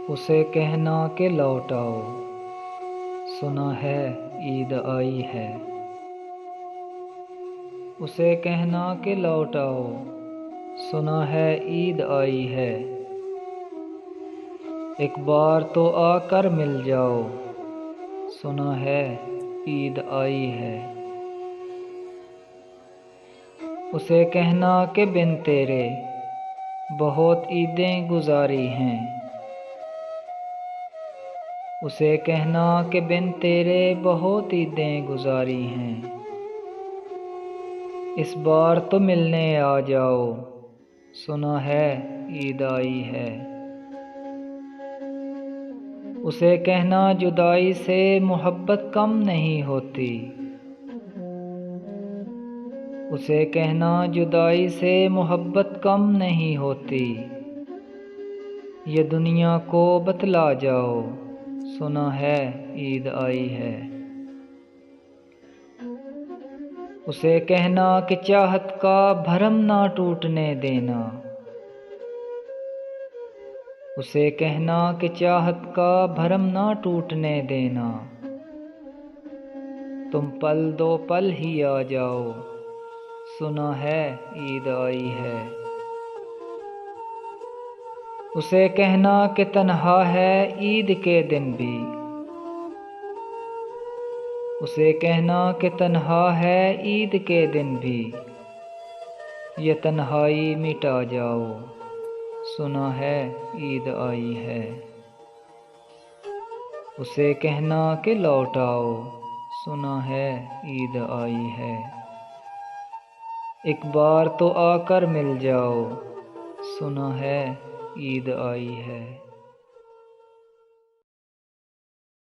उसे कहना कि लौट आओ, सुना है ईद आई है। उसे कहना कि लौट आओ, सुना है ईद आई है। एक बार तो आकर मिल जाओ, सुना है ईद आई है। उसे कहना कि बिन तेरे बहुत ईदें गुजारी हैं। उसे कहना कि बिन तेरे बहुत ईदें गुजारी हैं। इस बार तो मिलने आ जाओ, सुना है ईद आई है। उसे कहना जुदाई से मोहब्बत कम नहीं होती। उसे कहना जुदाई से मोहब्बत कम नहीं होती। ये दुनिया को बतला जाओ, सुना है ईद आई है। उसे कहना कि चाहत का भरम ना टूटने देना। उसे कहना कि चाहत का भरम ना टूटने देना। तुम पल दो पल ही आ जाओ, सुना है ईद आई है। उसे कहना कि तन्हा है ईद के दिन भी। उसे कहना कि तन्हा है ईद के दिन भी। ये तन्हाई मिटा जाओ, सुना है ईद आई है। उसे कहना कि लौट आओ, सुना है ईद आई है। एक बार तो आकर मिल जाओ, सुना है ईद आई है।